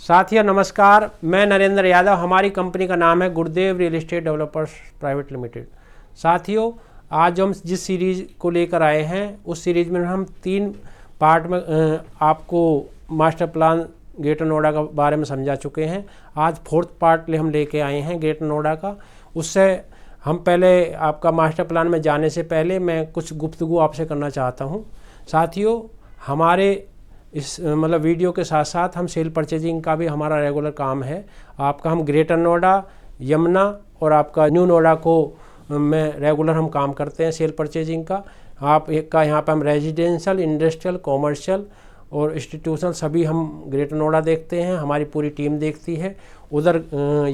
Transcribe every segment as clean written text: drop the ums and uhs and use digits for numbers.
साथियों नमस्कार, मैं नरेंद्र यादव। हमारी कंपनी का नाम है गुरुदेव real estate developers private limited. साथियों, आज हम जिस सीरीज़ को लेकर आए हैं उस सीरीज़ में हम 3 पार्ट में आपको मास्टर प्लान ग्रेटर नोएडा के बारे में समझा चुके हैं। आज 4th पार्ट हम लेके आए हैं ग्रेटर नोएडा का। उससे हम पहले आपका मास्टर प्लान में जाने से पहले मैं कुछ गुफ्तगू आपसे करना चाहता हूँ। साथियों, हमारे इस वीडियो के साथ साथ हम सेल परचेजिंग का भी हमारा रेगुलर काम है। आपका हम ग्रेटर नोएडा, यमुना और आपका न्यू नोएडा को में रेगुलर हम काम करते हैं सेल परचेजिंग का। आप एक का यहाँ पे हम रेजिडेंशियल, इंडस्ट्रियल, कॉमर्शियल और इंस्टीट्यूशनल सभी हम ग्रेटर नोएडा देखते हैं, हमारी पूरी टीम देखती है। उधर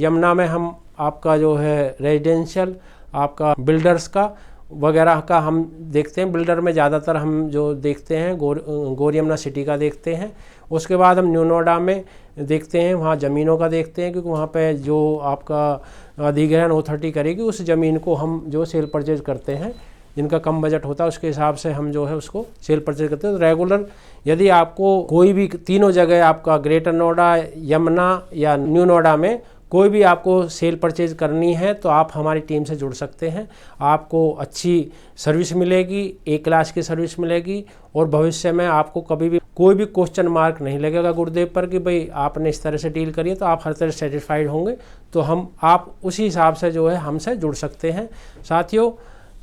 यमुना में हम आपका जो है रेजिडेंशियल, आपका बिल्डर्स का वगैरह का हम देखते हैं। बिल्डर में ज़्यादातर हम जो देखते हैं गौर यमुना सिटी का देखते हैं। उसके बाद हम न्यू नोएडा में देखते हैं, वहाँ ज़मीनों का देखते हैं, क्योंकि वहाँ पे जो आपका अधिग्रहण अथॉरिटी करेगी उस ज़मीन को हम जो सेल परचेज करते हैं, जिनका कम बजट होता है उसके हिसाब से हम जो है उसको सेल परचेज करते हैं। तो रेगुलर यदि आपको कोई भी तीनों जगह आपका ग्रेटर नोएडा, यमुना या न्यू नोएडा में कोई भी आपको सेल परचेज करनी है तो आप हमारी टीम से जुड़ सकते हैं। आपको अच्छी सर्विस मिलेगी, A क्लास की सर्विस मिलेगी और भविष्य में आपको कभी भी कोई भी क्वेश्चन मार्क नहीं लगेगा गुरुदेव पर कि भाई आपने इस तरह से डील करी है, तो आप हर तरह से सेटिस्फाइड होंगे। तो आप उसी हिसाब से जो है हमसे जुड़ सकते हैं। साथियों,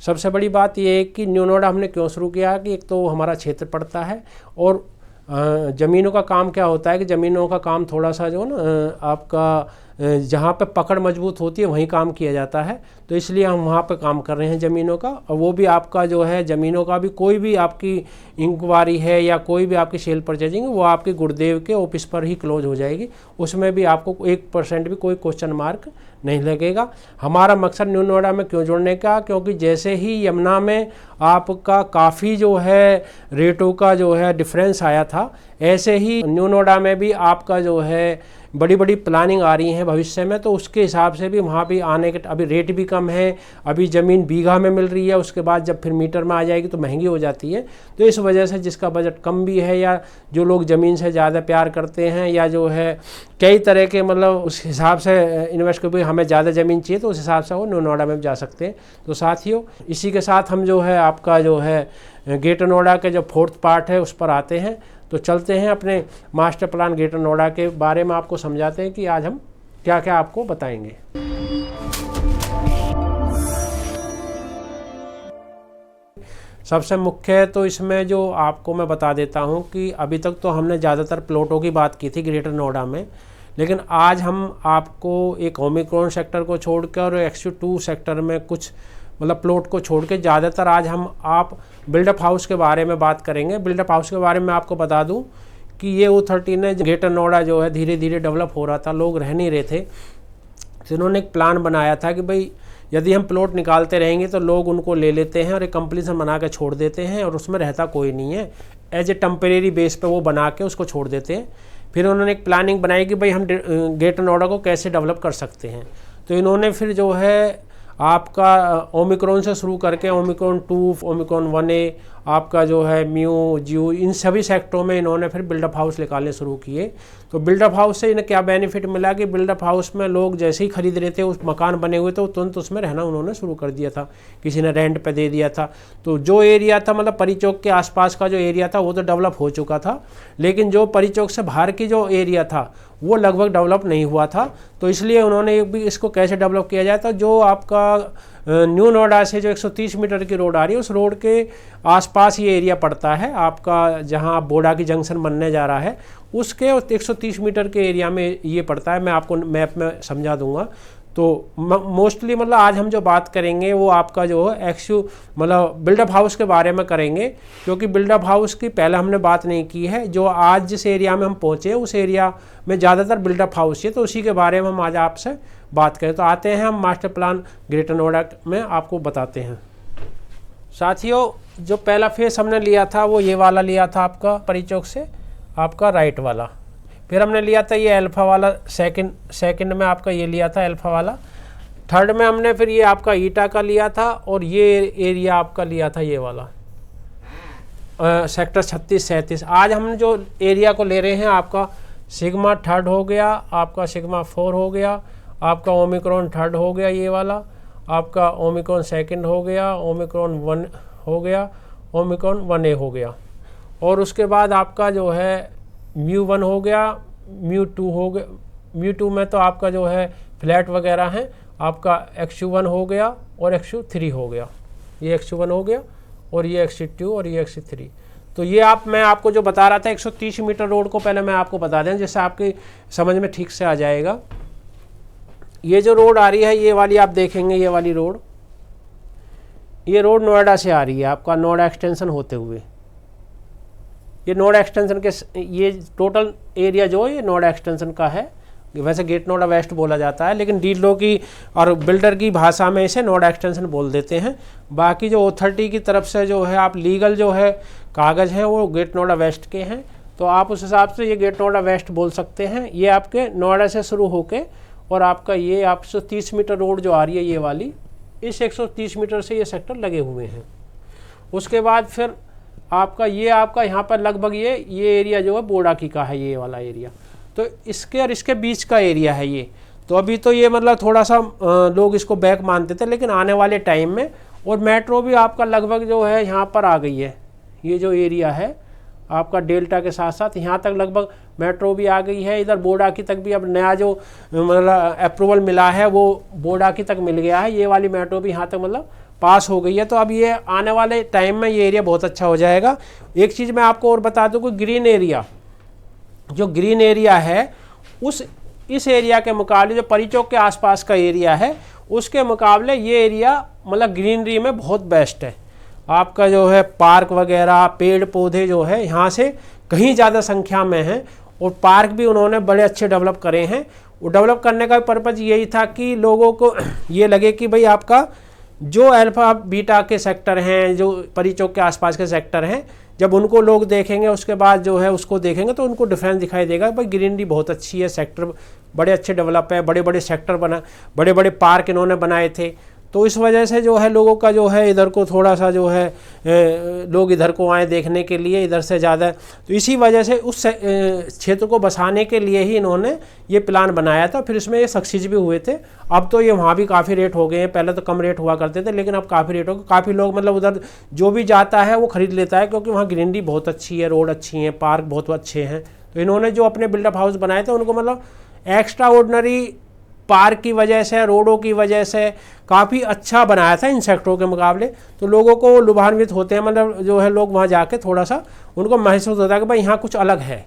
सबसे बड़ी बात यह है कि न्यू नोएडा हमने क्यों शुरू किया कि एक तो हमारा क्षेत्र पड़ता है और ज़मीनों का काम क्या होता है कि ज़मीनों का काम थोड़ा सा जो ना आपका जहाँ पे पकड़ मजबूत होती है वहीं काम किया जाता है। तो इसलिए हम वहाँ पे काम कर रहे हैं ज़मीनों का। और वो भी आपका जो है ज़मीनों का भी कोई भी आपकी इंक्वायरी है या कोई भी आपकी सेल परचेजिंग है वो आपके गुरुदेव के ऑफिस पर ही क्लोज हो जाएगी। उसमें भी आपको 1% भी कोई क्वेश्चन मार्क नहीं लगेगा। हमारा मकसद न्यू नोएडा में क्यों जुड़ने का, क्योंकि जैसे ही यमुना में आपका काफ़ी जो है रेटों का जो है डिफरेंस आया था, ऐसे ही न्यू नोएडा में भी आपका जो है बड़ी बड़ी प्लानिंग आ रही है भविष्य में। तो उसके हिसाब से भी वहाँ भी आने के अभी रेट भी कम है। अभी ज़मीन बीघा में मिल रही है, उसके बाद जब फिर मीटर में आ जाएगी तो महंगी हो जाती है। तो इस वजह से जिसका बजट कम भी है या जो लोग ज़मीन से ज़्यादा प्यार करते हैं या जो है कई तरह के उस हिसाब से इन्वेस्ट कर भी हमें ज़्यादा ज़मीन चाहिए तो उस हिसाब से वो न्यू नोएडा में जा सकते हैं। तो साथियों, इसी के साथ हम जो है आपका जो है ग्रेटर नोएडा के जो 4th पार्ट है उस पर आते हैं। तो चलते हैं अपने मास्टर प्लान ग्रेटर नोएडा के बारे में आपको समझाते हैं कि आज हम क्या क्या आपको बताएंगे। सबसे मुख्य तो इसमें जो आपको मैं बता देता हूं कि अभी तक तो हमने ज़्यादातर प्लॉटों की बात की थी ग्रेटर नोएडा में, लेकिन आज हम आपको एक ओमिक्रॉन सेक्टर को छोड़कर और XU2 सेक्टर में कुछ प्लॉट को छोड़ के ज़्यादातर आज हम आप बिल्डअप हाउस के बारे में बात करेंगे। बिल्डअप हाउस के बारे में आपको बता दूं कि ये अथॉरिटी ने ग्रेटर नोएडा जो है धीरे धीरे डेवलप हो रहा था, लोग रह नहीं रहे थे, तो इन्होंने एक प्लान बनाया था कि भाई यदि हम प्लॉट निकालते रहेंगे तो लोग उनको ले लेते हैं और एक कंप्लीशन बना के छोड़ देते हैं और उसमें रहता कोई नहीं है। एज ए टेम्परेरी बेस पे वो बना के उसको छोड़ देते हैं। फिर उन्होंने एक प्लानिंग बनाई कि भाई हम ग्रेटर नोएडा को कैसे डेवलप कर सकते हैं। तो इन्होंने फिर जो है आपका ओमिक्रॉन से शुरू करके ओमिक्रॉन 2, ओमिक्रॉन 1A, आपका जो है म्यू, जियो, इन सभी सेक्टरों में इन्होंने फिर बिल्डअप हाउस निकालने शुरू किए। तो बिल्डअप हाउस से इन्हें क्या बेनिफिट मिला कि बिल्डअप हाउस में लोग जैसे ही खरीद रहे थे, उस मकान बने हुए तो तुरंत उसमें रहना उन्होंने शुरू कर दिया था, किसी ने रेंट पे दे दिया था। तो जो एरिया था परिचौक के आसपास का जो एरिया था वो तो डेवलप हो चुका था, लेकिन जो परिचौक से बाहर की जो एरिया था वो लगभग डेवलप नहीं हुआ था। तो इसलिए उन्होंने भी इसको कैसे डेवलप किया जाए, तो जो आपका न्यू नोएडा से जो 130 मीटर की रोड आ रही है उस रोड के आसपास ये एरिया पड़ता है आपका, जहां बोडा की जंक्शन बनने जा रहा है उसके 130 मीटर के एरिया में ये पड़ता है। मैं आपको मैप में समझा दूंगा। तो मोस्टली आज हम जो बात करेंगे वो आपका जो XU बिल्डअप हाउस के बारे में करेंगे, क्योंकि बिल्डअप हाउस की पहले हमने बात नहीं की है। जो आज जिस एरिया में हम पहुँचे उस एरिया में ज़्यादातर बिल्डअप हाउस है, तो उसी के बारे में हम आज आपसे बात करें। तो आते हैं हम मास्टर प्लान ग्रेटर नोएडा में आपको बताते हैं। साथियों, जो पहला फेस हमने लिया था वो ये वाला लिया था आपका परिचौक से आपका राइट वाला। फिर हमने लिया था ये अल्फा वाला, सेकंड में आपका ये लिया था अल्फा वाला। थर्ड में हमने फिर ये आपका ईटा का लिया था और ये एरिया आपका लिया था ये वाला सेक्टर 36-37। आज हम जो एरिया को ले रहे हैं आपका सिग्मा थर्ड हो गया, आपका सिग्मा 4 हो गया, आपका ओमिक्रॉन थर्ड हो गया ये वाला, आपका ओमिक्रॉन सेकंड हो गया, ओमिक्रॉन 1 हो गया, ओमिक्रॉन 1A हो गया। और उसके बाद आपका जो है म्यू 1 हो गया, म्यू 2 हो गया। म्यू 2 में तो आपका जो है फ्लैट वगैरह हैं, आपका XU1 हो गया और XU3 हो गया। ये XU1 हो गया और ये XU2 और ये XU3। तो ये मैं आपको जो बता रहा था 130 मीटर रोड को पहले मैं आपको बता दें, जिससे आपकी समझ में ठीक से आ जाएगा। ये जो रोड आ रही है ये वाली आप देखेंगे, ये वाली रोड, ये रोड नोएडा से आ रही है आपका नोएडा एक्सटेंशन होते हुए। ये नोएडा एक्सटेंशन के ये टोटल एरिया जो है ये नोएडा एक्सटेंशन का है। वैसे गेट नोएडा वेस्ट बोला जाता है, लेकिन डीलरों की और बिल्डर की भाषा में इसे नोएडा एक्सटेंशन बोल देते हैं। बाकी जो अथॉरिटी की तरफ से जो है आप लीगल जो है कागज़ हैं वो गेट नोएडा वेस्ट के हैं, तो आप उस हिसाब से ये गेट नोएडा वेस्ट बोल सकते हैं। ये आपके नोएडा से शुरू होके और आपका ये 130 मीटर रोड जो आ रही है ये वाली, इस 130 मीटर से ये सेक्टर लगे हुए हैं। उसके बाद फिर आपका यहाँ पर लगभग ये एरिया जो है बोडाकी का है, ये वाला एरिया। तो इसके और इसके बीच का एरिया है ये। तो अभी तो ये मतलब थोड़ा सा लोग इसको बैक मानते थे, लेकिन आने वाले टाइम में, और मेट्रो भी आपका लगभग जो है यहाँ पर आ गई है। ये जो एरिया है आपका डेल्टा के साथ साथ यहाँ तक लगभग मेट्रो भी आ गई है। इधर बोडाकी तक भी अब नया जो मतलब अप्रूवल मिला है वो बोडाकी तक मिल गया है। ये वाली मेट्रो भी यहाँ तक मतलब पास हो गई है। तो अब ये आने वाले टाइम में ये एरिया बहुत अच्छा हो जाएगा। एक चीज़ मैं आपको और बता दूँ कि ग्रीन एरिया, जो ग्रीन एरिया है इस एरिया के मुकाबले जो परी चौक के आसपास का एरिया है उसके मुकाबले ये एरिया मतलब ग्रीनरी में बहुत बेस्ट है। आपका जो है पार्क वगैरह पेड़ पौधे जो है यहाँ से कहीं ज़्यादा संख्या में हैं, और पार्क भी उन्होंने बड़े अच्छे डेवलप करे हैं। वो डेवलप करने का पर्पज़ यही था कि लोगों को ये लगे कि भाई आपका जो अल्फा बीटा के सेक्टर हैं, जो परी चौक के आसपास के सेक्टर हैं, जब उनको लोग देखेंगे उसके बाद जो है उसको देखेंगे तो उनको डिफरेंस दिखाई देगा। भाई ग्रीनरी बहुत अच्छी है, सेक्टर बड़े अच्छे डेवलप है, बड़े बड़े सेक्टर बड़े बड़े पार्क इन्होंने बनाए थे। तो इस वजह से जो है लोगों का जो है इधर को थोड़ा सा जो है लोग इधर को आए देखने के लिए इधर से ज़्यादा। तो इसी वजह से उस क्षेत्र को बसाने के लिए ही इन्होंने ये प्लान बनाया था। फिर इसमें ये सक्सीज भी हुए थे। अब तो ये वहाँ भी काफ़ी रेट हो गए हैं, पहले तो कम रेट हुआ करते थे, लेकिन अब काफ़ी रेट हो गए। काफ़ी लोग मतलब उधर जो भी जाता है वो ख़रीद लेता है, क्योंकि वहाँ ग्रीनरी बहुत अच्छी है, रोड अच्छी हैं, पार्क बहुत अच्छे हैं। तो इन्होंने जो अपने बिल्डअप हाउस बनाए थे उनको मतलब एक्स्ट्रा ऑर्डिनरी पार्क की वजह से, रोडों की वजह से काफ़ी अच्छा बनाया था इन सेक्टरों के मुकाबले। तो लोगों को लुभान्वित होते हैं, मतलब जो है लोग वहाँ जाके थोड़ा सा उनको महसूस होता है कि भाई यहाँ कुछ अलग है।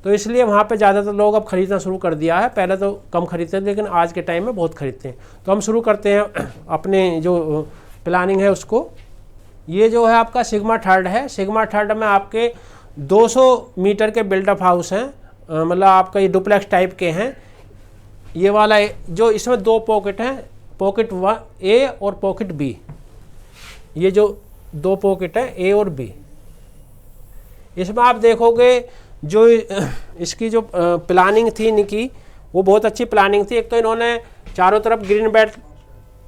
तो इसलिए वहाँ पे ज़्यादातर लोग अब ख़रीदना शुरू कर दिया है। पहले तो कम खरीदते थे, लेकिन आज के टाइम में बहुत खरीदते हैं। तो हम शुरू करते हैं अपने जो प्लानिंग है उसको। ये जो है आपका सिग्मा थर्ड है। सिग्मा थर्ड में आपके 200 मीटर के बिल्डअप हाउस हैं, मतलब आपका ये डुप्लेक्स टाइप के हैं। ये वाला जो इसमें 2 पॉकेट हैं, पॉकेट A और पॉकेट B। ये जो 2 पॉकेट है A और B, इसमें आप देखोगे जो इसकी जो प्लानिंग थी इनकी वो बहुत अच्छी प्लानिंग थी। एक तो इन्होंने चारों तरफ ग्रीन बेल्ट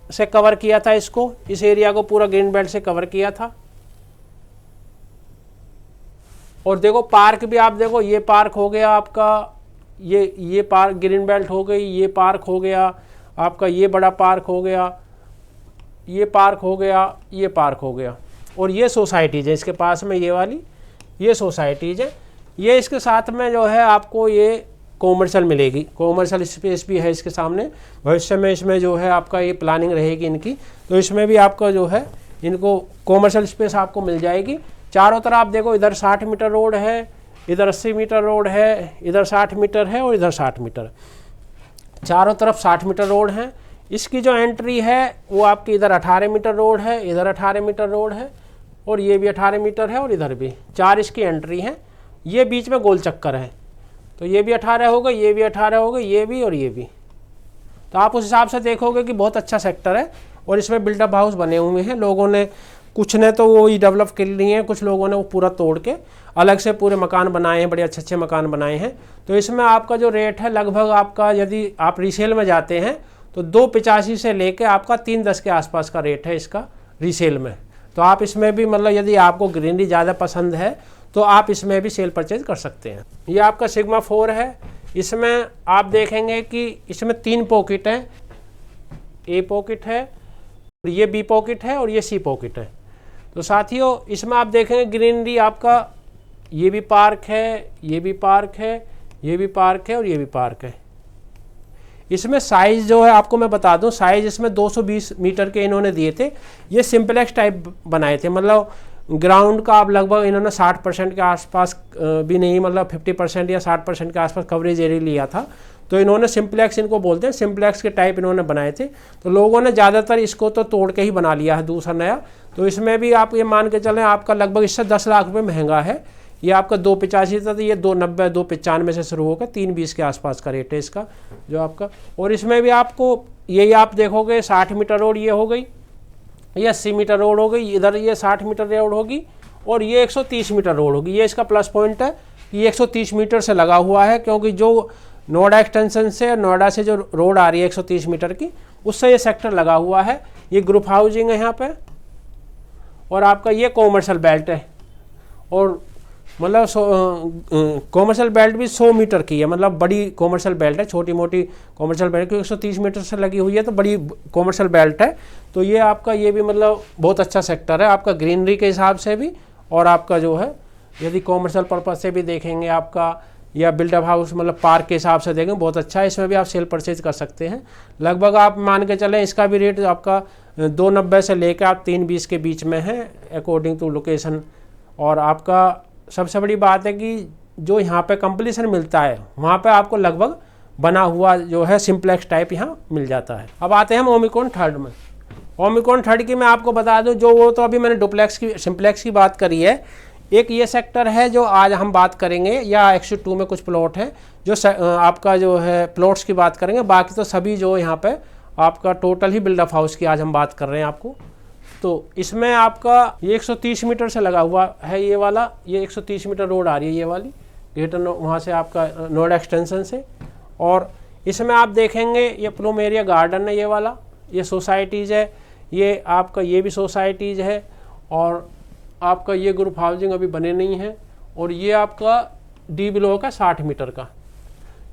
से कवर किया था, इसको इस एरिया को पूरा ग्रीन बेल्ट से कवर किया था। और देखो पार्क भी आप देखो, ये पार्क हो गया आपका, ये पार्क ग्रीन बेल्ट हो गई, ये पार्क हो गया आपका, ये बड़ा पार्क हो गया, ये पार्क हो गया, ये पार्क हो गया। और ये सोसाइटीज़ है इसके पास में, ये वाली ये सोसाइटीज़ है। ये इसके साथ में जो है आपको ये कॉमर्शियल मिलेगी, कॉमर्शियल स्पेस भी है इसके सामने। भविष्य में इसमें जो है आपका ये प्लानिंग रहेगी इनकी, तो इसमें भी आपका जो है इनको कॉमर्शियल स्पेस आपको मिल जाएगी। चारों तरफ आप देखो, इधर 60 मीटर रोड है, इधर 80 मीटर रोड है, इधर 60 मीटर है और इधर 60 मीटर। चारों तरफ 60 मीटर रोड है। इसकी जो एंट्री है वो आपकी इधर 18 मीटर रोड है, इधर 18 मीटर रोड है, और ये भी 18 मीटर है, और इधर भी 4 इसकी एंट्री है। ये बीच में गोल चक्कर है, तो ये भी 18 हो गई, ये भी 18 हो गई, ये भी और ये भी। तो आप उस हिसाब से देखोगे कि बहुत अच्छा सेक्टर है। और इसमें बिल्डअप हाउस बने हुए हैं, लोगों ने कुछ ने तो वो ही डेवलप कर लिए हैं, कुछ लोगों ने वो पूरा तोड़ के अलग से पूरे मकान बनाए हैं, बड़े अच्छे अच्छे मकान बनाए हैं। तो इसमें आपका जो रेट है लगभग आपका, यदि आप रीसेल में जाते हैं तो 285 से लेके आपका 310 के आसपास का रेट है इसका रीसेल में। तो आप इसमें भी मतलब यदि आपको ग्रीनरी ज़्यादा पसंद है तो आप इसमें भी सेल परचेज कर सकते हैं। ये आपका सिग्मा 4 है। इसमें आप देखेंगे कि इसमें 3 पॉकेट हैं, ए पॉकेट है, ये बी पॉकेट है और ये सी पॉकेट है। तो साथियों इसमें आप देखेंगे ग्रीनरी आपका ये भी पार्क है, ये भी पार्क है, ये भी पार्क है और ये भी पार्क है। इसमें साइज़ जो है आपको मैं बता दूं, साइज़ इसमें 220 मीटर के इन्होंने दिए थे। ये सिंपलेक्स टाइप बनाए थे, मतलब ग्राउंड का आप लगभग इन्होंने 60% के आसपास भी नहीं, मतलब 50% या 60% के आसपास कवरेज एरिया लिया था। तो इन्होंने सिंपलेक्स इनको बोलते हैं, सिंपलेक्स के टाइप इन्होंने बनाए थे। तो लोगों ने ज़्यादातर इसको तो तोड़ के ही बना लिया है दूसरा नया। तो इसमें भी आप ये मान के चलें आपका लगभग इससे 10 लाख रुपये महंगा है। ये आपका 285 था, तो ये 290 295 से शुरू होकर 320 के आसपास का रेट है इसका जो आपका। और इसमें भी आपको यही आप देखोगे 60 मीटर रोड ये हो गई, ये 80 मीटर रोड हो गई, इधर ये 60 मीटर रोड होगी और ये 130 मीटर रोड होगी। ये इसका प्लस पॉइंट है कि ये 130 मीटर से लगा हुआ है, क्योंकि जो नोएडा एक्सटेंशन से, नोएडा से जो रोड आ रही है 130 मीटर की, उससे ये सेक्टर लगा हुआ है। ये ग्रुप हाउसिंग है यहाँ पे, और आपका ये कॉमर्शियल बेल्ट है। और मतलब कॉमर्शियल बेल्ट भी 100 मीटर की है, मतलब बड़ी कॉमर्शियल बेल्ट है, छोटी मोटी कॉमर्शियल बेल्ट क्योंकि 130 मीटर से लगी हुई है तो बड़ी कॉमर्शियल बेल्ट है। तो ये आपका ये भी मतलब बहुत अच्छा सेक्टर है आपका ग्रीनरी के हिसाब से भी, और आपका जो है यदि कॉमर्शियल पर्पज से भी देखेंगे आपका, या बिल्डअप हाउस मतलब पार्क के हिसाब से देखेंगे बहुत अच्छा है। इसमें भी आप सेल परचेज कर सकते हैं। लगभग आप मान के चलें इसका भी रेट आपका 290 से लेकर आप 320 के बीच में है अकॉर्डिंग टू लोकेशन। और आपका सबसे बड़ी बात है कि जो यहाँ पे कंप्लीशन मिलता है वहाँ पे आपको लगभग बना हुआ जो है सिंपलेक्स टाइप यहाँ मिल जाता है। अब आते हैं हम ओमिक्रॉन थर्ड में। ओमिक्रॉन थर्ड की मैं आपको बता दूं, जो वो तो अभी मैंने डुप्लेक्स की सिंपलेक्स की बात करी है। एक ये सेक्टर है जो आज हम बात करेंगे, या एक्सिट 2 में कुछ प्लॉट है जो आपका जो है प्लॉट्स की बात करेंगे। बाकी तो सभी जो यहाँ पे आपका टोटल ही बिल्डअप हाउस की आज हम बात कर रहे हैं आपको। तो इसमें आपका ये 130 मीटर से लगा हुआ है ये वाला, ये 130 मीटर रोड आ रही है ये वाली ग्रेटर वहाँ से आपका नोएडा एक्सटेंशन से। और इसमें आप देखेंगे ये प्लूमेरिया गार्डन है ये वाला, ये सोसाइटीज़ है, ये आपका ये भी सोसाइटीज़ है, और आपका ये ग्रुप हाउसिंग अभी बने नहीं है। और ये आपका डी ब्लॉक है 60 मीटर का,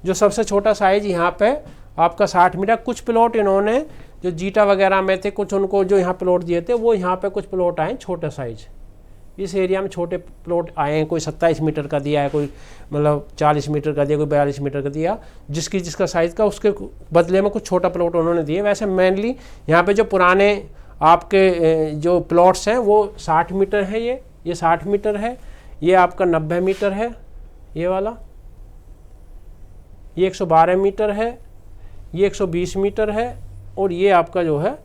जो सबसे छोटा साइज़ यहाँ पे आपका 60 मीटर। कुछ प्लॉट इन्होंने जो जीटा वगैरह में थे, कुछ उनको जो यहाँ प्लॉट दिए थे वो यहाँ पे कुछ प्लॉट आए छोटे साइज़। इस एरिया में छोटे प्लॉट आए हैं, कोई 27 मीटर का दिया है, कोई मतलब 40 मीटर का दिया, कोई 42 मीटर का दिया, जिसका साइज़ का उसके बदले में कुछ छोटा प्लॉट उन्होंने दिए। वैसे मेनली यहाँ पे जो पुराने आपके जो प्लॉट्स हैं वो 60 मीटर है, ये 60 मीटर है, ये आपका 90 मीटर है ये वाला, ये 112 मीटर है, ये 120 मीटर है, और ये आपका जो है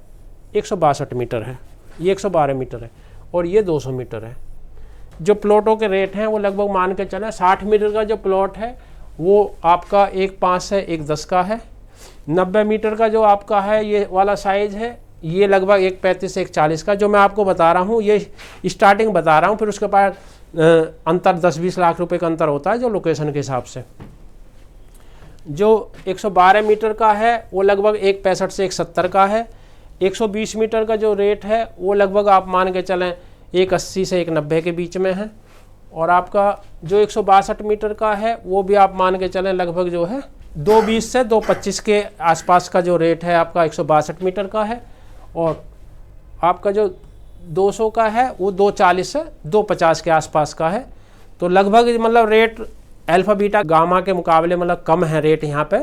162 मीटर है, ये 112 मीटर है, और ये 200 मीटर है। जो प्लॉटों के रेट हैं वो लगभग मान के चलें 60 मीटर का जो प्लॉट है वो आपका 1.5 से 1.10 का है। 90 मीटर का जो आपका है ये वाला साइज़ है, ये लगभग 1.35 से 1.40 का। जो मैं आपको बता रहा हूँ ये स्टार्टिंग बता रहा हूँ, फिर उसके बाद अंतर 10-20 लाख रुपए का अंतर होता है जो लोकेशन के हिसाब से। जो 112 मीटर का है वो लगभग 1.65 से 1.70 का है। 120 मीटर का जो रेट है वो लगभग आप मान के चलें 1.80 से 1.90 के बीच में है। और आपका जो 162 मीटर का है वो भी आप मान के चलें लगभग जो है 2.20 से 2.25 के आसपास का जो रेट है आपका 162 मीटर का है। और आपका जो 200 का है वो 2.40 से 2.50 के आसपास का है। तो लगभग मतलब रेट अल्फा बीटा गामा के मुकाबले मतलब कम है रेट यहाँ पे,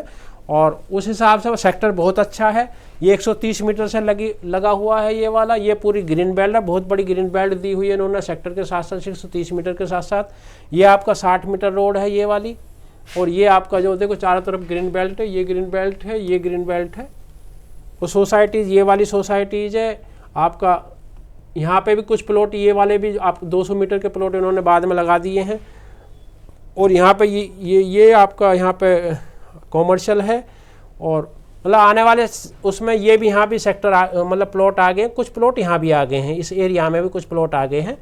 और उस हिसाब से सेक्टर बहुत अच्छा है। ये 130 मीटर से लगा हुआ है ये वाला, ये पूरी ग्रीन बेल्ट है, बहुत बड़ी ग्रीन बेल्ट दी हुई है इन्होंने सेक्टर के साथ साथ 130 मीटर के साथ साथ। ये आपका 60 मीटर रोड है ये वाली, और ये आपका जो देखो चारों तरफ ग्रीन बेल्ट है, ये ग्रीन बेल्ट है, ये ग्रीन बेल्ट है। वो सोसाइटीज़ ये वाली सोसाइटीज़ है आपका। यहाँ पे भी कुछ प्लॉट ये वाले भी आप 200 मीटर के प्लॉट इन्होंने बाद में लगा दिए हैं। और यहाँ पे ये आपका यहाँ पे कॉमर्शियल है, और मतलब आने वाले उसमें ये भी यहाँ भी सेक्टर मतलब प्लॉट आ गए, कुछ प्लॉट यहाँ भी आ गए हैं, इस एरिया में भी कुछ प्लॉट आ गए हैं।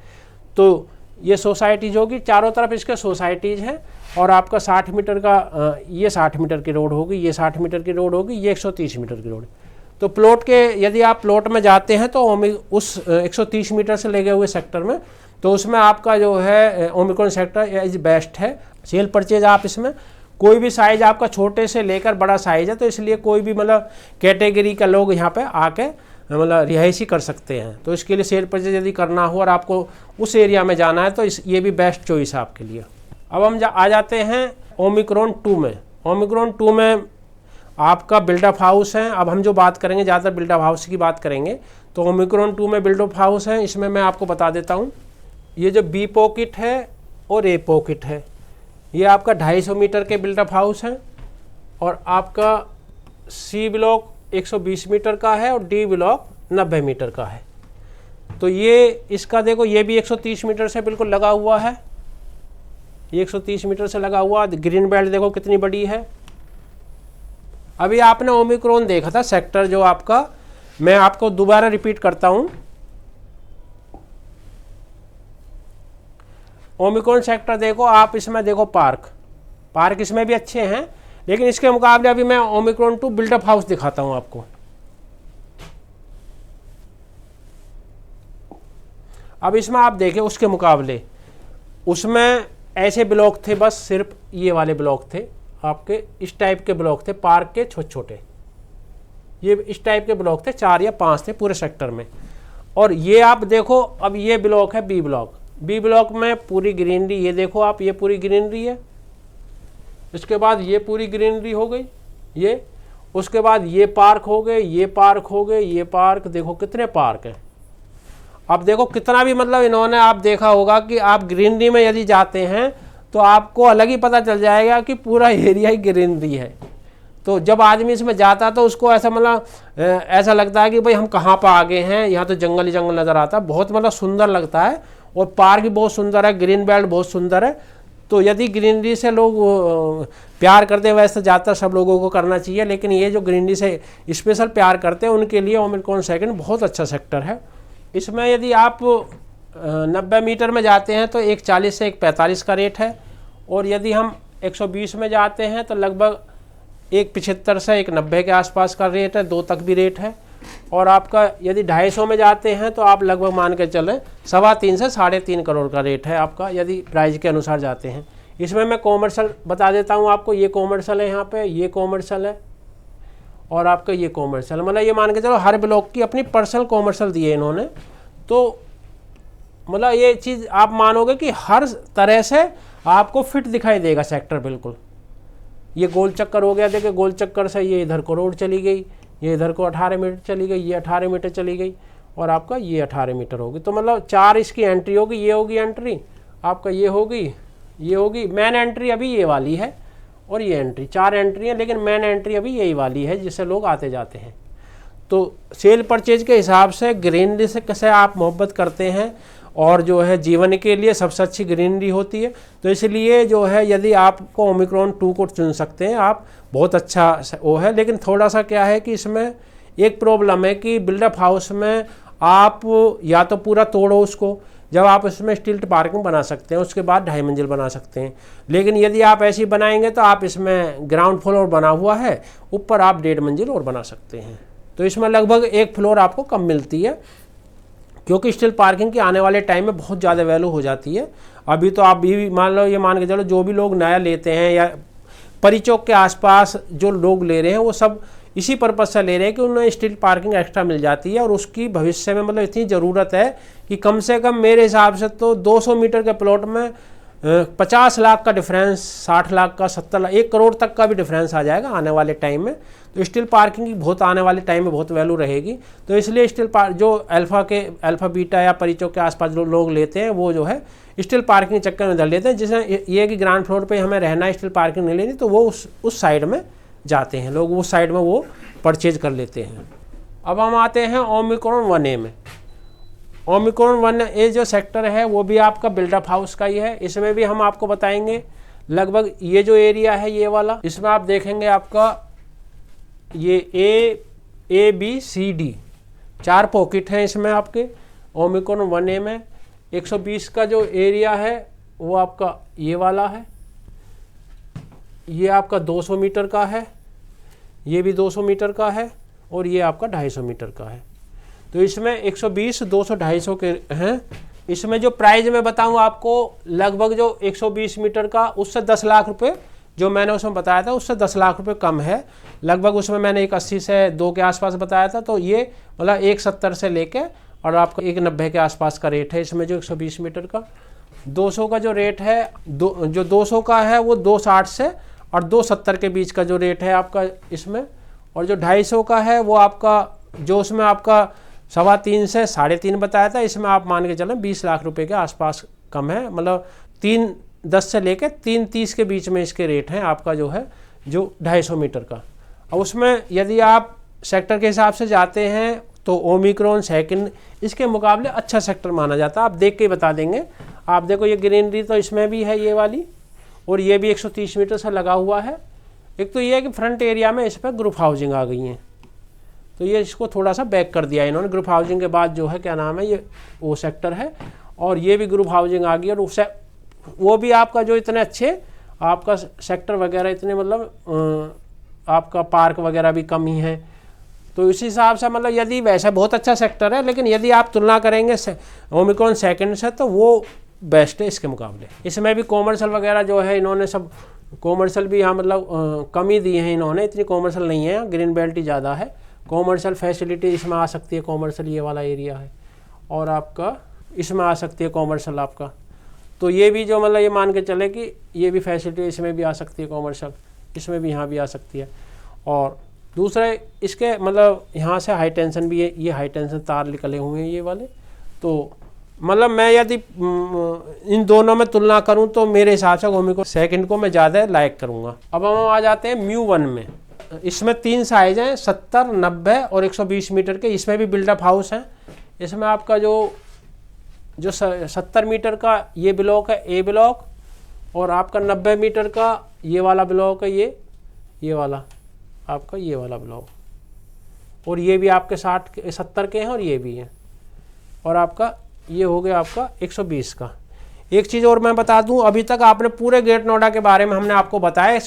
तो ये सोसाइटीज़ होगी, चारों तरफ इसके सोसाइटीज़ हैं। और आपका 60 मीटर का ये 60 मीटर की रोड होगी, ये 60 मीटर की रोड होगी, ये 130 मीटर की रोड। तो प्लॉट के यदि आप प्लॉट में जाते हैं तो उस 130 मीटर से लगे हुए सेक्टर में, तो उसमें आपका जो है ओमिक्रॉन सेक्टर इज बेस्ट है। सेल परचेज आप इसमें कोई भी साइज आपका छोटे से लेकर बड़ा साइज है, तो इसलिए कोई भी मतलब कैटेगरी का लोग यहाँ पे आके मतलब रिहायशी कर सकते हैं। तो इसके लिए सेल परचेज यदि करना हो और आपको उस एरिया में जाना है तो ये भी बेस्ट चॉइस है आपके लिए। अब हम आ जाते हैं ओमिक्रॉन 2 में। ओमिक्रॉन 2 में आपका बिल्डअप हाउस है। अब हम जो बात करेंगे ज़्यादातर बिल्डअप हाउस की बात करेंगे। तो ओमिक्रॉन 2 में बिल्डअप हाउस है, इसमें मैं आपको बता देता हूँ। ये जो बी पॉकेट है और ए पॉकेट है, ये आपका 250 मीटर के बिल्डअप हाउस है, और आपका सी ब्लॉक 120 मीटर का है और डी ब्लॉक 90 मीटर का है। तो ये इसका देखो, ये भी 130 मीटर से बिल्कुल लगा हुआ है, ये 130 मीटर से लगा हुआ। ग्रीन बेल्ट देखो कितनी बड़ी है। अभी आपने ओमिक्रॉन देखा था सेक्टर जो आपका, मैं आपको दोबारा रिपीट करता हूं। ओमिक्रॉन सेक्टर देखो आप, इसमें देखो पार्क इसमें भी अच्छे हैं, लेकिन इसके मुकाबले अभी मैं ओमिक्रॉन 2 बिल्डअप हाउस दिखाता हूं आपको। अब इसमें आप देखें उसके मुकाबले, उसमें ऐसे ब्लॉक थे, बस सिर्फ ये वाले ब्लॉक थे आपके, इस टाइप के ब्लॉक थे, पार्क के छोटे छोटे, ये इस टाइप के ब्लॉक थे, 4 या 5 थे पूरे सेक्टर में। और ये आप देखो, अब ये ब्लॉक है बी ब्लॉक में पूरी ग्रीनरी, ये देखो आप, ये पूरी ग्रीनरी है। इसके बाद ये पूरी ग्रीनरी हो गई, ये उसके बाद ये पार्क हो गए, ये पार्क हो गए, ये पार्क, देखो कितने पार्क हैं। अब देखो कितना भी मतलब इन्होंने, आप देखा होगा कि आप ग्रीनरी में यदि जाते हैं तो आपको अलग ही पता चल जाएगा कि पूरा एरिया ही ग्रीनरी है। तो जब आदमी इसमें जाता है तो उसको ऐसा मतलब ऐसा लगता है कि भाई हम कहाँ पर आ गए हैं, यहाँ तो जंगल ही जंगल नज़र आता है, बहुत मतलब सुंदर लगता है। और पार्क भी बहुत सुंदर है, ग्रीन बेल्ट बहुत सुंदर है। तो यदि ग्रीनरी से लोग प्यार करते हैं, वैसे ज़्यादातर सब लोगों को करना चाहिए, लेकिन ये जो ग्रीनरी से स्पेशल प्यार करते हैं उनके लिए ओमिक्रॉन सेकंड बहुत अच्छा सेक्टर है। इसमें यदि आप 90 मीटर में जाते हैं तो एक 40 से एक 45 का रेट है, और यदि हम 120 में जाते हैं तो लगभग एक 75 से एक 90 के आसपास का रेट है, 2 तक भी रेट है। और आपका यदि 250 में जाते हैं तो आप लगभग मान के चलें 3.25 से 3.5 करोड़ का रेट है आपका, यदि प्राइस के अनुसार जाते हैं। इसमें मैं कॉमर्शियल बता देता हूँ आपको, ये कॉमर्शियल है, यहाँ पे ये कॉमर्शियल है और आपका ये कॉमर्शियल, मतलब ये मान के चलो हर ब्लॉक की अपनी पर्सनल कॉमर्शियल दी है इन्होंने। तो मतलब ये चीज़ आप मानोगे कि हर तरह से आपको फिट दिखाई देगा सेक्टर बिल्कुल। ये गोल चक्कर हो गया, देखिए गोल चक्कर से ये इधर को रोड चली गई, ये इधर को 18 मीटर चली गई, ये 18 मीटर चली गई, और आपका ये 18 मीटर होगी। तो मतलब 4 इसकी एंट्री होगी, ये होगी एंट्री आपका, ये होगी, ये होगी मेन एंट्री अभी ये वाली है, और ये एंट्री, 4 एंट्री है, लेकिन मेन एंट्री अभी यही वाली है जिससे लोग आते जाते हैं। तो सेल परचेज के हिसाब से ग्रीनरी से कैसे आप मोहब्बत करते हैं, और जो है जीवन के लिए सबसे अच्छी ग्रीनरी होती है। तो इसलिए जो है यदि आपको ओमिक्रॉन 2 को चुन सकते हैं आप, बहुत अच्छा वो है। लेकिन थोड़ा सा क्या है कि इसमें एक प्रॉब्लम है कि बिल्डअप हाउस में आप या तो पूरा तोड़ो उसको, जब आप इसमें स्टिल्ट पार्किंग बना सकते हैं, उसके बाद 2.5 मंजिल बना सकते हैं। लेकिन यदि आप ऐसी बनाएंगे तो आप इसमें ग्राउंड फ्लोर बना हुआ है, ऊपर आप 1.5 मंजिल और बना सकते हैं। तो इसमें लगभग 1 फ्लोर आपको कम मिलती है, क्योंकि स्टिल पार्किंग की आने वाले टाइम में बहुत ज़्यादा वैल्यू हो जाती है। अभी तो आप भी मान लो, ये मान के चलो जो भी लोग नया लेते हैं या परिचौक के आसपास जो लोग ले रहे हैं, वो सब इसी पर्पज़ से ले रहे हैं कि उन्हें स्टिल पार्किंग एक्स्ट्रा मिल जाती है, और उसकी भविष्य में मतलब इतनी ज़रूरत है कि कम से कम मेरे हिसाब से तो 200 मीटर के प्लॉट में 50 लाख का डिफरेंस, 60 लाख का, 70 लाख, 1 करोड़ तक का भी डिफरेंस आ जाएगा आने वाले टाइम में। तो स्टिल पार्किंग की बहुत आने वाले टाइम में बहुत वैल्यू रहेगी। तो इसलिए स्टिल जो अल्फ़ा बीटा या परिचौक के आसपास जो लोग लेते हैं, वो जो है स्टिल पार्किंग चक्कर में धर लेते हैं। जिसमें ये कि ग्राउंड फ्लोर पे हमें रहना है, स्टिल पार्किंग नहीं लेनी, तो वो उस साइड में जाते हैं लोग, उस साइड में वो परचेज कर लेते हैं। अब हम आते हैं ओमिक्रॉन 1A में। ओमिक्रॉन 1A जो सेक्टर है वो भी आपका बिल्डअप हाउस का ही है। इसमें भी हम आपको बताएंगे लगभग ये जो एरिया है ये वाला, इसमें आप देखेंगे आपका ये A B C D 4 pocket हैं इसमें आपके ओमिक्रॉन 1A में। 120 का जो एरिया है वो आपका ये वाला है, ये आपका 200 मीटर का है, ये भी 200 मीटर का है, और ये आपका 250 मीटर का है। तो इसमें 120, 200, 250 के हैं। इसमें जो प्राइस मैं बताऊं आपको, लगभग जो 120 मीटर का उससे 10 लाख रुपए जो मैंने उसमें बताया था उससे 10 लाख रुपए कम है लगभग। उसमें मैंने एक 80 से 2 के आसपास बताया था, तो ये मतलब 170 से लेके और आपको 190 के आसपास का रेट है इसमें जो 120 मीटर का। 200 का जो रेट है जो 200 का है वो 260 से और 270 के बीच का जो रेट है आपका इसमें। और जो 250 का है वो आपका जो उसमें आपका 3.25 से 3.5 बताया था, इसमें आप मान के चलें 20 लाख रुपए के आसपास कम है, मतलब 3.10 से लेके 3.30 के बीच में इसके रेट हैं आपका जो है जो 250 मीटर का। और उसमें यदि आप सेक्टर के हिसाब से जाते हैं तो ओमिक्रॉन सेकंड इसके मुकाबले अच्छा सेक्टर माना जाता है। आप देख के बता देंगे। आप देखो ये ग्रीनरी तो इसमें भी है ये वाली, और ये भी 130 मीटर से लगा हुआ है। एक तो ये है कि फ्रंट एरिया में इस पर ग्रुप हाउसिंग आ गई है, तो ये इसको थोड़ा सा बैक कर दिया इन्होंने। ग्रुप हाउसिंग के बाद जो है क्या नाम है ये वो सेक्टर है, और ये भी ग्रुप हाउसिंग आ गई। और वो भी आपका जो इतने अच्छे आपका सेक्टर वगैरह इतने मतलब आपका पार्क वगैरह भी कम ही है। तो इस हिसाब से मतलब यदि वैसा बहुत अच्छा सेक्टर है, लेकिन यदि आप तुलना करेंगे ओमिक्रॉन सेकंड से तो वो बेस्ट है इसके मुकाबले। इसमें भी कॉमर्शियल वगैरह जो है इन्होंने सब कॉमर्शियल भी यहाँ मतलब कम ही दी है इन्होंने, इतनी कॉमर्शियल नहीं है, ग्रीन बेल्ट ही ज़्यादा है। कॉमर्शियल फैसिलिटी इसमें आ सकती है, कॉमर्शियल ये वाला एरिया है, और आपका इसमें आ सकती है कॉमर्शियल आपका। तो ये भी जो मतलब ये मान के चले कि ये भी फैसिलिटी इसमें भी आ सकती है कॉमर्शियल, इसमें भी यहाँ भी आ सकती है। और दूसरा इसके मतलब यहाँ से हाई टेंशन भी है, ये हाई टेंशन तार निकले हुए हैं ये वाले। तो मतलब मैं यदि इन दोनों में तुलना करूं तो मेरे हिसाब से ओमिक्रॉन सेकंड को मैं ज़्यादा लाइक करूंगा। अब हम आ जाते हैं म्यू1 में। इसमें 3 साइज हैं 70, 90 और 120 मीटर के। इसमें भी बिल्डअप हाउस हैं। इसमें आपका जो 70 मीटर का ये ब्लॉक है ए ब्लॉक, और आपका 90 मीटर का ये वाला ब्लॉक है ये वाला आपका ये वाला ब्लॉक, और ये भी आपके 70 के हैं और ये भी हैं। और आपका ये हो गया आपका 120 का। एक चीज़ और मैं बता दूं, अभी तक आपने पूरे ग्रेटर नोएडा के बारे में हमने आपको बताया।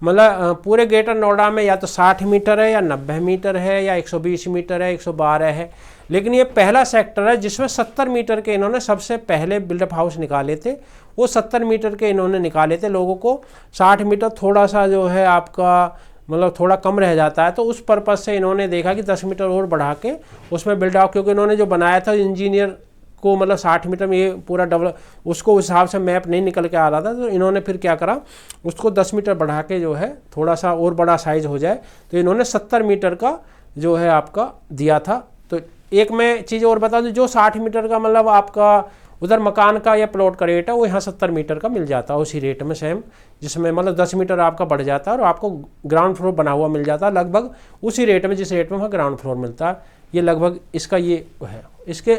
मतलब पूरे ग्रेटर नोएडा में या तो 60 मीटर है या 90 मीटर है या 120 मीटर है 112 है, लेकिन ये पहला सेक्टर है जिसमें 70 मीटर के इन्होंने सबसे पहले बिल्डअप हाउस निकाले थे। वो 70 मीटर के इन्होंने निकाले थे लोगों को। 60 मीटर थोड़ा सा जो है आपका मतलब थोड़ा कम रह जाता है, तो उस पर्पज़ से इन्होंने देखा कि 10 मीटर और बढ़ा के उसमें बिल्डअप, क्योंकि इन्होंने जो बनाया था इंजीनियर को मतलब 60 मीटर में ये पूरा डेवलप उसको उस हिसाब से मैप नहीं निकल के आ रहा था, तो इन्होंने फिर क्या करा उसको 10 मीटर बढ़ा के जो है थोड़ा सा और बड़ा साइज़ हो जाए, तो इन्होंने 70 मीटर का जो है आपका दिया था। तो एक मैं चीज़ और बता दूँ, जो 60 मीटर का मतलब आपका उधर मकान का या प्लॉट का रेट है वो यहाँ 70 मीटर का मिल जाता है उसी रेट में सेम, जिसमें मतलब 10 मीटर आपका बढ़ जाता है और आपको ग्राउंड फ्लोर बना हुआ मिल जाता है लगभग उसी रेट में जिस रेट में वहाँ ग्राउंड फ्लोर मिलता है। ये लगभग इसका ये है। इसके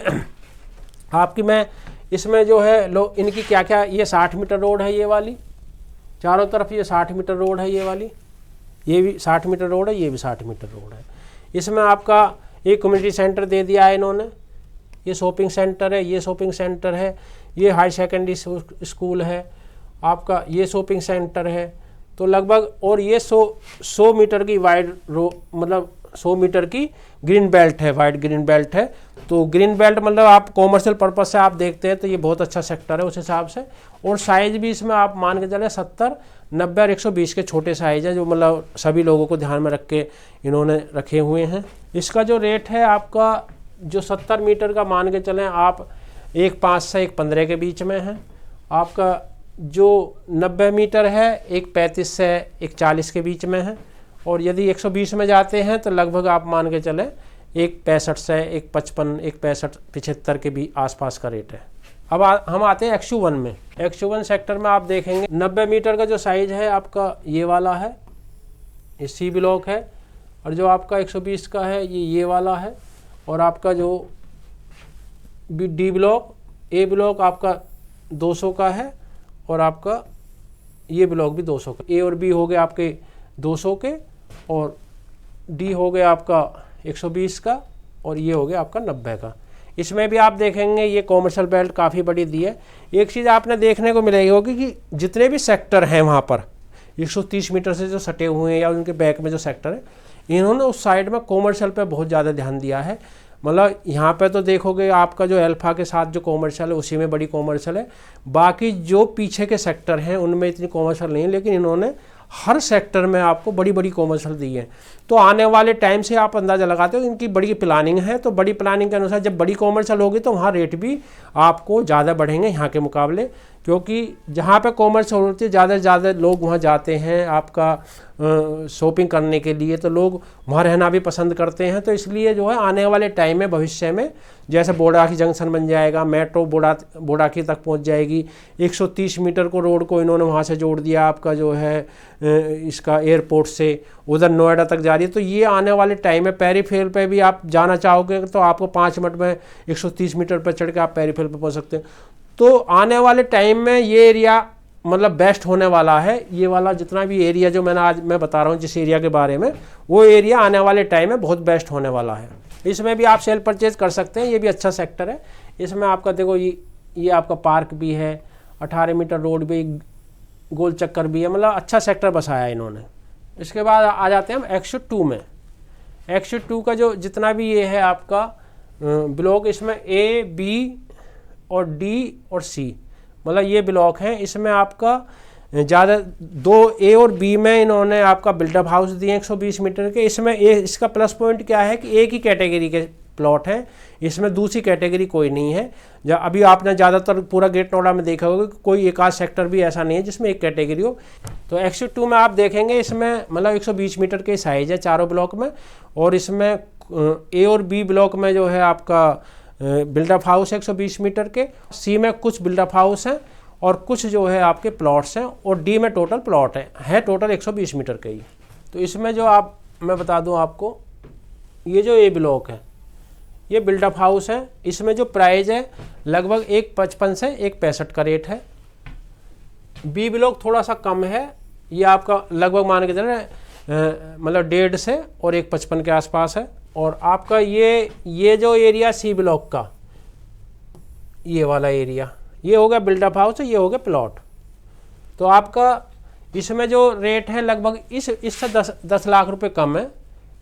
आपकी मैं इसमें जो है इनकी क्या क्या, ये 60 मीटर रोड है ये वाली, चारों तरफ ये 60 मीटर रोड है ये वाली, ये भी 60 मीटर रोड है, ये भी 60 मीटर रोड है। इसमें आपका एक कम्युनिटी सेंटर दे दिया है इन्होंने, ये शॉपिंग सेंटर है, ये शॉपिंग सेंटर है, ये हाई सेकेंडरी स्कूल है आपका, ये शॉपिंग सेंटर है। तो लगभग और ये 100 मीटर की वाइड मतलब 100 मीटर की ग्रीन बेल्ट है, वाइड ग्रीन बेल्ट है। तो ग्रीन बेल्ट मतलब आप कॉमर्शियल पर्पस से आप देखते हैं तो ये बहुत अच्छा सेक्टर है उस हिसाब से। और साइज़ भी इसमें आप मान के चले 70, 90 और 120 के छोटे साइज़ है, जो मतलब सभी लोगों को ध्यान में रख के इन्होंने रखे हुए हैं। इसका जो रेट है आपका जो 70 मीटर का मान के चलें आप 1.5 से 1.15 के बीच में है। आपका जो 90 मीटर है 1.35 से 1.40 के बीच में है। और यदि 120 में जाते हैं तो लगभग आप मान के चलें 1.65 से 1.55, 1.65, 75 के भी आसपास का रेट है। अब हम आते हैं XU1 में। XU1 सेक्टर में आप देखेंगे 90 मीटर का जो साइज़ है आपका ये वाला है, ये C ब्लॉक है, और जो आपका 120 का है ये वाला है। और आपका जो D ब्लॉक, A ब्लॉक आपका 200 का है, और आपका ये ब्लॉक भी 200 का। A और B हो गए आपके 200 के, और D हो गया आपका 120 का, और ये हो गया आपका 90 का। इसमें भी आप देखेंगे ये कॉमर्शियल बेल्ट काफ़ी बड़ी दी है। एक चीज़ आपने देखने को मिलेगी होगी कि जितने भी सेक्टर हैं वहाँ पर 130 मीटर से जो सटे हुए हैं या उनके बैक में जो सेक्टर है, इन्होंने उस साइड में कॉमर्शियल पे बहुत ज़्यादा ध्यान दिया है। मतलब यहाँ पे तो देखोगे आपका जो अल्फा के साथ जो कॉमर्शियल है उसी में बड़ी कॉमर्शियल है, बाकी जो पीछे के सेक्टर हैं उनमें इतनी कॉमर्शियल नहीं है, लेकिन इन्होंने हर सेक्टर में आपको बड़ी बड़ी कॉमर्शियल दी है। तो आने वाले टाइम से आप अंदाज़ा लगाते हो इनकी बड़ी प्लानिंग है, तो बड़ी प्लानिंग के अनुसार जब बड़ी कॉमर्शियल होगी तो वहाँ रेट भी आपको ज़्यादा बढ़ेंगे यहाँ के मुकाबले, क्योंकि जहाँ पे कॉमर्शियल होती है ज़्यादा से ज़्यादा लोग वहाँ जाते हैं आपका शॉपिंग करने के लिए, तो लोग वहाँ रहना भी पसंद करते हैं। तो इसलिए जो है आने वाले टाइम में भविष्य में जैसे बोडाकी जंक्शन बन जाएगा, मेट्रो बोडाकी तक पहुँच जाएगी, 130 मीटर को रोड को इन्होंने वहाँ से जोड़ दिया आपका जो है इसका एयरपोर्ट से, उधर नोएडा तक जा रही है। तो ये आने वाले टाइम में पेरीफेरल पे भी आप जाना चाहोगे तो आपको 5 मिनट में 130 मीटर पर चढ़ के आप पेरीफेरल पे पहुँच सकते हैं। तो आने वाले टाइम में ये एरिया मतलब बेस्ट होने वाला है। ये वाला जितना भी एरिया जो मैं बता रहा हूँ जिस एरिया के बारे में, वो एरिया आने वाले टाइम में बहुत बेस्ट होने वाला है। इसमें भी आप सेल परचेज कर सकते हैं, ये भी अच्छा सेक्टर है। इसमें आपका देखो ये आपका पार्क भी है, 18 मीटर रोड भी, गोल चक्कर भी है, मतलब अच्छा सेक्टर बसाया है इन्होंने। इसके बाद आ जाते हैं हम एक्सुट 2 में। एक्सुट 2 का जो जितना भी ये है आपका ब्लॉक, इसमें ए, बी और डी और सी, मतलब ये ब्लॉक हैं। इसमें आपका ज़्यादा 2 ए और बी में इन्होंने आपका बिल्डअप हाउस दिए 120 मीटर के। इसमें इसका प्लस पॉइंट क्या है कि एक ही कैटेगरी के प्लॉट हैं, इसमें दूसरी कैटेगरी कोई नहीं है। जब अभी आपने ज़्यादातर पूरा ग्रेटर नोएडा में देखा होगा कि कोई एक आध सेक्टर भी ऐसा नहीं है जिसमें एक कैटेगरी हो। तो एक्सुट 2 में आप देखेंगे इसमें मतलब 120 मीटर के साइज़ है चारों ब्लॉक में, और इसमें ए और बी ब्लॉक में जो है आपका बिल्डअप हाउस है 120 मीटर के, सी में कुछ बिल्डअप हाउस हैं और कुछ जो है आपके प्लॉट्स हैं, और डी में टोटल प्लॉट है टोटल 120 मीटर के ही। तो इसमें जो मैं बता दूं आपको, ये जो ए ब्लॉक है ये बिल्डअप हाउस है। इसमें जो प्राइस है लगभग 155 से 165 का रेट है। बी ब्लॉक थोड़ा सा कम है, ये आपका लगभग मान के चले मतलब 1.5 से और 155 के आसपास है। और आपका ये जो एरिया सी ब्लॉक का ये वाला एरिया, ये हो गया बिल्डअप हाउस, ये हो गया प्लॉट। तो आपका इसमें जो रेट है लगभग इससे 10 लाख रुपए कम है।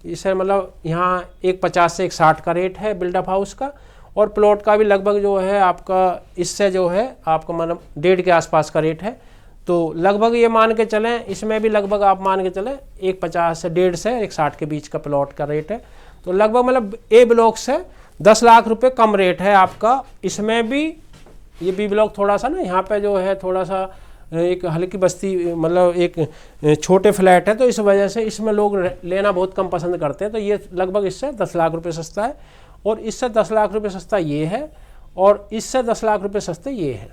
इसे मतलब यहाँ 150 से 160 का रेट है बिल्डअप हाउस का, और प्लॉट का भी लगभग जो है आपका इससे जो है आपका मतलब 1.5 के आसपास का रेट है। तो लगभग ये मान के चलें, इसमें भी लगभग आप मान के चलें 150 से 1.5 से 160 के बीच का प्लॉट का रेट है। तो लगभग मतलब ए ब्लॉक से 10 लाख रुपए कम रेट है आपका। इसमें भी ये बी ब्लॉक थोड़ा सा ना यहाँ पे जो है थोड़ा सा एक हल्की बस्ती मतलब एक छोटे फ्लैट है, तो इस वजह से इसमें लोग लेना बहुत कम पसंद करते हैं। तो ये लगभग इससे 10 लाख रुपए सस्ता है, और इससे 10 लाख रुपए सस्ता ये है, और इससे 10 लाख रुपए सस्ते ये है।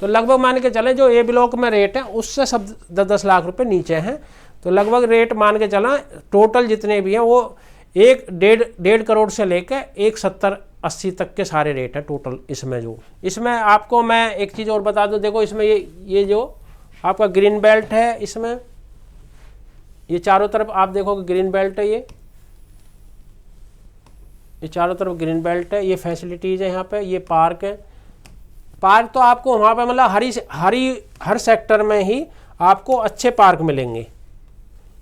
तो लगभग मान के चलें जो ए ब्लॉक में रेट है उससे सब 10 लाख रुपए नीचे हैं। तो लगभग रेट मान के चला टोटल जितने भी हैं वो 1.5 करोड़ से लेकर 170-80 तक के सारे रेट है टोटल। इसमें आपको मैं एक चीज़ और बता दूं, देखो इसमें ये जो आपका ग्रीन बेल्ट है, इसमें ये चारों तरफ आप देखोगे ग्रीन बेल्ट है, ये चारों तरफ ग्रीन बेल्ट है, ये फैसिलिटीज़ है यहाँ पे, ये पार्क है। पार्क तो आपको वहाँ पे मतलब हर सेक्टर में ही आपको अच्छे पार्क मिलेंगे।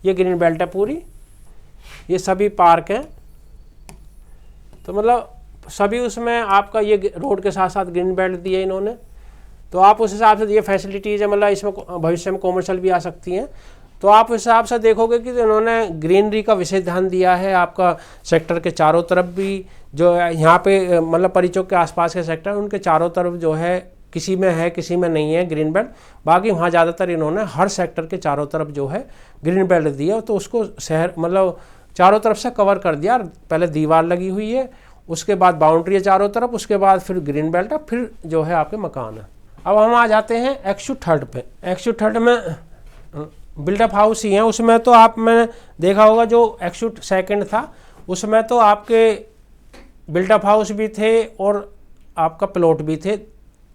ये ग्रीन बेल्ट है पूरी, ये सभी पार्क हैं। तो मतलब सभी उसमें आपका ये रोड के साथ साथ ग्रीन बेल्ट दिए इन्होंने। तो आप उस हिसाब से ये फैसिलिटीज़ है, मतलब इसमें भविष्य में कॉमर्शियल भी आ सकती हैं। तो आप उस हिसाब से देखोगे कि इन्होंने ग्रीनरी का विशेष ध्यान दिया है आपका सेक्टर के चारों तरफ भी। जो यहाँ पे मतलब परिचौक के आसपास के सेक्टर उनके चारों तरफ जो है किसी में है किसी में नहीं है ग्रीन बेल्ट, बाकी वहाँ ज़्यादातर इन्होंने हर सेक्टर के चारों तरफ जो है ग्रीन बेल्ट दिया। तो उसको शहर मतलब चारों तरफ से कवर कर दिया। पहले दीवार लगी हुई है, उसके बाद बाउंड्री है चारों तरफ, उसके बाद फिर ग्रीन बेल्ट है, फिर जो है आपके मकान है। अब हम आ जाते हैं एक्सुट 3 पे। एक्सुट 3 में बिल्डअप हाउस ही है। उसमें तो मैंने देखा होगा जो एक्सुट 2 था उसमें तो आपके बिल्डअप हाउस भी थे और आपका प्लॉट भी थे,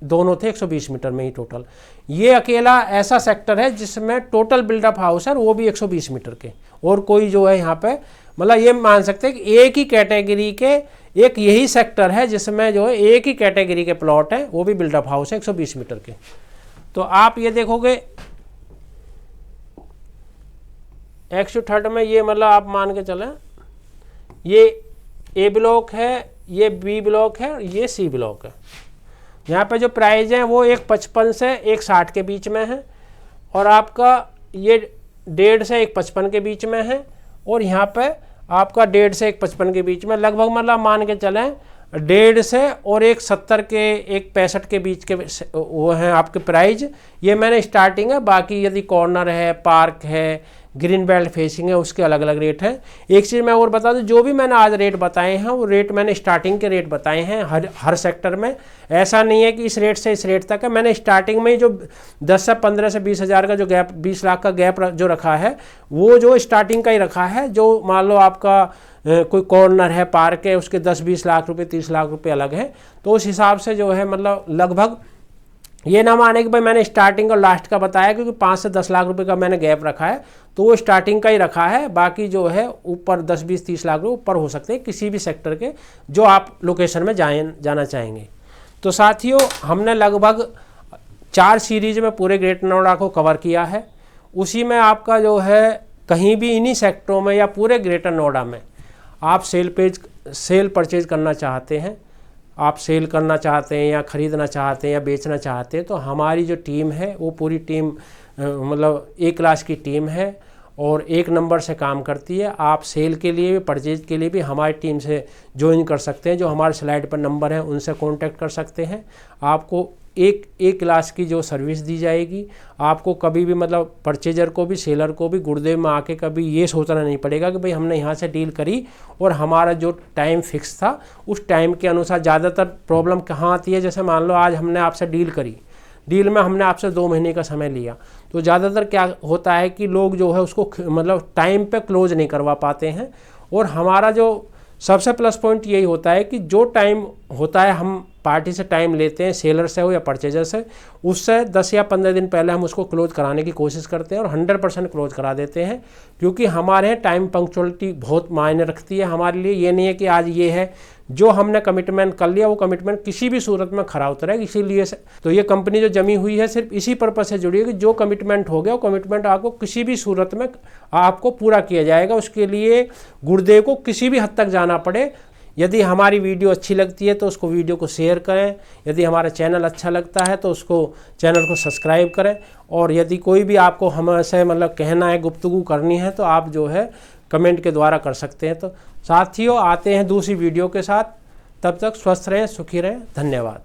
दोनों थे 120 मीटर में ही टोटल। ये अकेला ऐसा सेक्टर है जिसमें टोटल बिल्डअप हाउस है वो भी 120 मीटर के, और कोई जो है यहाँ पे मतलब ये मान सकते हैं कि एक ही कैटेगरी के एक यही सेक्टर है जिसमें जो है एक ही कैटेगरी के प्लॉट है, वो भी बिल्डअप हाउस है 120 मीटर के। तो आप ये देखोगे एक्सुट 3 में ये मतलब आप मान के चलें ये ए ब्लॉक है, ये बी ब्लॉक है, ये सी ब्लॉक है। यहाँ पे जो प्राइस है वो 1.55 से 1.60 के बीच में है, और आपका ये 1.5 से 1.55 के बीच में है, और यहाँ पे आपका 1.5 से 1.55 के बीच में, लगभग मतलब मान के चलें 1.5 से और 1.70 के 1.65 के बीच के वो हैं आपके प्राइज। ये मैंने स्टार्टिंग है, बाकी यदि कॉर्नर है, पार्क है, ग्रीन बेल्ट फेसिंग है, उसके अलग अलग रेट हैं। एक चीज़ मैं और बता दूं, जो भी मैंने आज रेट बताए हैं वो रेट मैंने स्टार्टिंग के रेट बताए हैं हर सेक्टर में। ऐसा नहीं है कि इस रेट से इस रेट तक है। मैंने स्टार्टिंग में ही जो 10 से 15 से 20 हज़ार का जो गैप, 20 लाख का गैप जो रखा है, वो जो स्टार्टिंग का ही रखा है। जो मान लो आपका कोई कॉर्नर है, पार्क है, उसके 10-20 लाख रुपए, 30 लाख रुपए अलग है। तो उस हिसाब से जो है मतलब लगभग ये ना माने कि भाई मैंने स्टार्टिंग और लास्ट का बताया, क्योंकि 5 से 10 लाख रुपए का मैंने गैप रखा है, तो वो स्टार्टिंग का ही रखा है। बाकी जो है ऊपर 10-20-30 लाख रुपये ऊपर हो सकते हैं किसी भी सेक्टर के, जो आप लोकेशन में जाना चाहेंगे। तो साथियों, हमने लगभग 4 सीरीज में पूरे ग्रेटर नोएडा को कवर किया है। उसी में आपका जो है कहीं भी इन्हीं सेक्टरों में या पूरे ग्रेटर नोएडा में आप सेल परचेज करना चाहते हैं, आप सेल करना चाहते हैं या ख़रीदना चाहते हैं या बेचना चाहते हैं, तो हमारी जो टीम है वो पूरी टीम मतलब A क्लास की टीम है और 1 नंबर से काम करती है। आप सेल के लिए भी, परचेज के लिए भी हमारी टीम से ज्वाइन कर सकते हैं। जो हमारे स्लाइड पर नंबर हैं उनसे कांटेक्ट कर सकते हैं। आपको A क्लास की जो सर्विस दी जाएगी। आपको कभी भी मतलब परचेजर को भी, सेलर को भी गुरुदेव में आके कभी ये सोचना नहीं पड़ेगा कि भाई हमने यहाँ से डील करी और हमारा जो टाइम फिक्स था उस टाइम के अनुसार। ज़्यादातर प्रॉब्लम कहाँ आती है, जैसे मान लो आज हमने आपसे डील करी, डील में हमने आपसे 2 महीने का समय लिया, तो ज़्यादातर क्या होता है कि लोग जो है उसको मतलब टाइम पे क्लोज नहीं करवा पाते हैं। और हमारा जो सबसे प्लस पॉइंट यही होता है कि जो टाइम होता है, हम पार्टी से टाइम लेते हैं, सेलर से हो या परचेजर से, उससे 10 या 15 दिन पहले हम उसको क्लोज कराने की कोशिश करते हैं और 100% क्लोज करा देते हैं। क्योंकि हमारे यहाँ टाइम पंक्चुअलिटी बहुत मायने रखती है हमारे लिए। ये नहीं है कि आज ये है, जो हमने कमिटमेंट कर लिया वो कमिटमेंट किसी भी सूरत में खरा उतरेगा। इसीलिए तो ये कंपनी जो जमी हुई है सिर्फ इसी पर्पज से जुड़ी है कि जो कमिटमेंट हो गया वो कमिटमेंट आपको किसी भी सूरत में आपको पूरा किया जाएगा। उसके लिए गुरुदेव को किसी भी हद तक जाना पड़े। यदि हमारी वीडियो अच्छी लगती है तो उसको वीडियो को शेयर करें। यदि हमारा चैनल अच्छा लगता है तो उसको चैनल को सब्सक्राइब करें। और यदि कोई भी आपको हमसे मतलब कहना है, गुफ्तगू करनी है, तो आप जो है कमेंट के द्वारा कर सकते हैं। तो साथियों, आते हैं दूसरी वीडियो के साथ। तब तक स्वस्थ रहें, सुखी रहें। धन्यवाद।